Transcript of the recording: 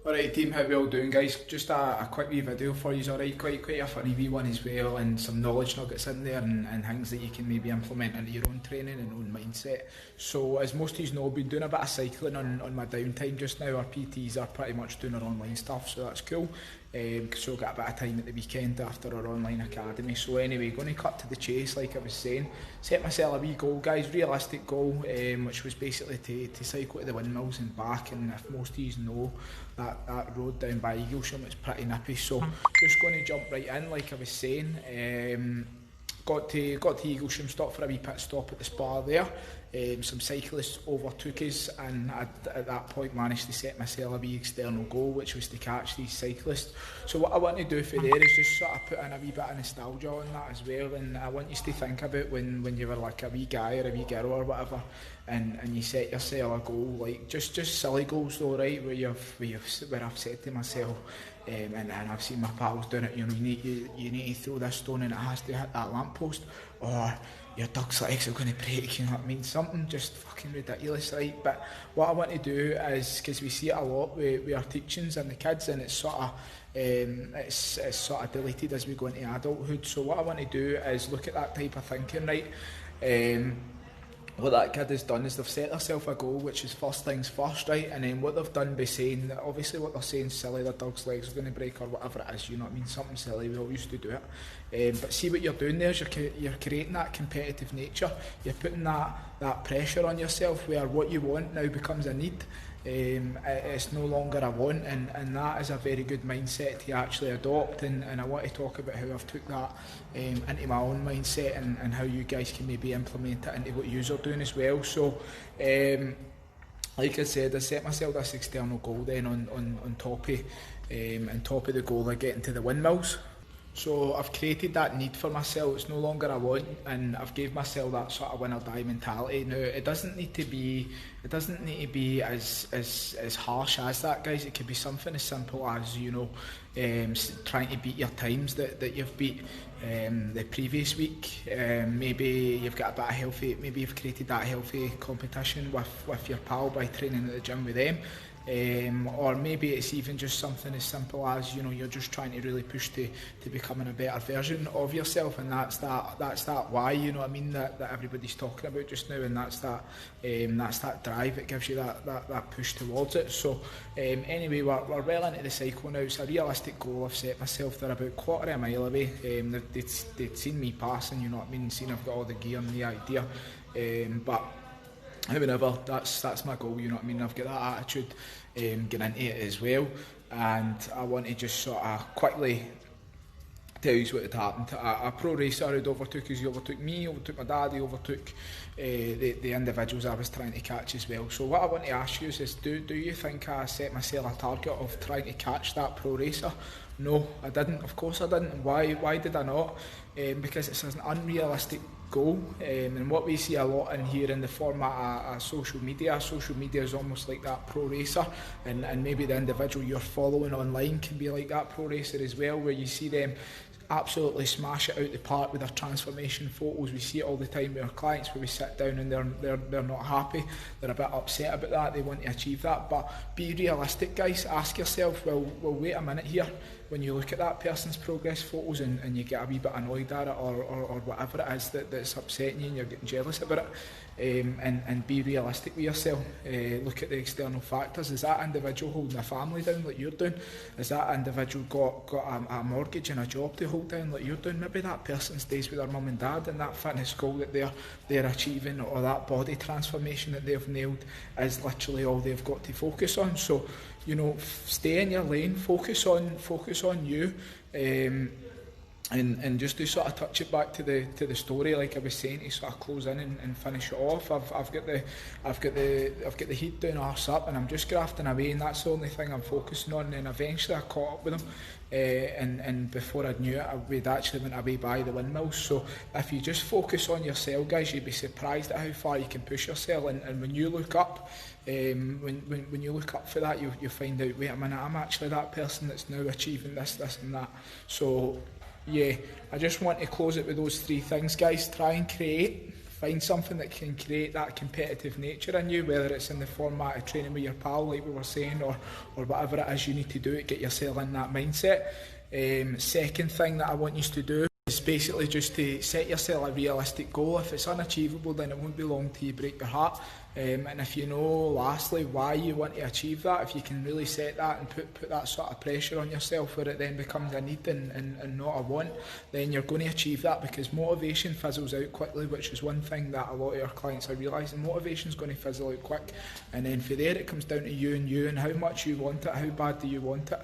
Alright team, how we all doing guys? Just a quick wee video for you, alright, quite a funny wee one as well, and some knowledge nuggets in there and things that you can maybe implement into your own training and own mindset. So as most of you know, I've been doing a bit of cycling on my downtime just now. Our PTs are pretty much doing our online stuff, so that's cool. So I've got a bit of time at the weekend after our online academy. So anyway, going to cut to the chase like I was saying. Set myself a wee goal guys, realistic goal, which was basically to cycle to the windmills and back, and if most of you know, that road down by Eaglesham is pretty nippy, so just going to jump right in like I was saying. Got to Eaglesham, stopped for a wee pit stop at the spa there. Some cyclists overtook us, and at that point managed to set myself a wee external goal, which was to catch these cyclists. So what I want to do for there is just sort of put in a wee bit of nostalgia on that as well, and I want you to think about when you were like a wee guy or a wee girl or whatever, and you set yourself a goal, like just silly goals though, right, where I've said to myself, and I've seen my pals doing it, you know, you need to throw this stone and it has to hit that lamppost, or your duck's legs are going to break, you know what I mean, something just fucking ridiculous, right? But what I want to do is, because we see it a lot with our teachings and the kids, and it's sort of deleted as we go into adulthood, so what I want to do is look at that type of thinking, right? What that kid has done is they've set themselves a goal, which is first things first, right? And then what they've done by saying, obviously what they're saying silly, their dog's legs are going to break or whatever it is, you know what I mean, something silly, we all used to do it. But see what you're doing there is you're creating that competitive nature, you're putting that pressure on yourself where what you want now becomes a need. It's no longer a want, and that is a very good mindset to actually adopt, and I want to talk about how I've took that into my own mindset and how you guys can maybe implement it into what you're doing as well. So like I said, I set myself this external goal then on top of the goal of getting to the windmills. So I've created that need for myself, it's no longer a want, and I've gave myself that sort of win or die mentality. Now it doesn't need to be as harsh as that, guys. It could be something as simple as, you know, trying to beat your times that you've beat the previous week. Maybe you've got a bit of healthy, maybe you've created that healthy competition with your pal by training at the gym with them. Or maybe it's even just something as simple as, you know, you're just trying to really push to becoming a better version of yourself, and that's that why, you know what I mean, that everybody's talking about just now, and that's that drive. It gives you that push towards it. So anyway, we're well into the cycle now. It's a realistic goal I've set myself. They're about quarter of a mile away. They'd seen me passing, you know what I mean, seen I've got all the gear and the idea, but however, that's my goal, you know what I mean. I've got that attitude getting into it as well, and I want to just sort of quickly tell you what had happened. A pro racer who'd overtook us, he overtook me, overtook my dad, he overtook the individuals I was trying to catch as well. So what I want to ask you is do you think I set myself a target of trying to catch that pro racer? No, I didn't. Of course I didn't. Why did I not? Because it's an unrealistic goal, and what we see a lot in here in the format of social media is almost like that pro racer, and maybe the individual you're following online can be like that pro racer as well, where you see them absolutely smash it out the park with their transformation photos. We see it all the time with our clients where we sit down and they're not happy, they're a bit upset about that, they want to achieve that. But be realistic, guys. Ask yourself, well wait a minute here, when you look at that person's progress photos and you get a wee bit annoyed at it, or whatever it is that's upsetting you and you're getting jealous about it, and be realistic with yourself. Look at the external factors. Is that individual holding a family down like you're doing? Is that individual got a mortgage and a job to hold down like you're doing? Maybe that person stays with their mum and dad, and that fitness goal that they're achieving, or that body transformation that they've nailed, is literally all they've got to focus on. So, you know, stay in your lane, focus on you, and just to sort of touch it back to the story, like I was saying, to sort of close in and finish it off. I've got the heat down, arse up, and I'm just grafting away, and that's the only thing I'm focusing on. And eventually I caught up with them, and before I knew it, we'd actually went away by the windmills. So if you just focus on yourself, guys, you'd be surprised at how far you can push yourself. And when you look up, when you look up for that, you find out, wait a minute, I'm actually that person that's now achieving this and that. So yeah, I just want to close it with those three things, guys. Try and create, find something that can create that competitive nature in you, whether it's in the format of training with your pal, like we were saying, or whatever it is you need to do to get yourself in that mindset. Second thing that I want you to do is basically just to set yourself a realistic goal. If it's unachievable, then it won't be long till you break your heart. And if you know, lastly, why you want to achieve that, if you can really set that and put that sort of pressure on yourself where it then becomes a need and not a want, then you're going to achieve that, because motivation fizzles out quickly, which is one thing that a lot of our clients are realising. Motivation is going to fizzle out quick, and then for there it comes down to you and how much you want it, how bad do you want it.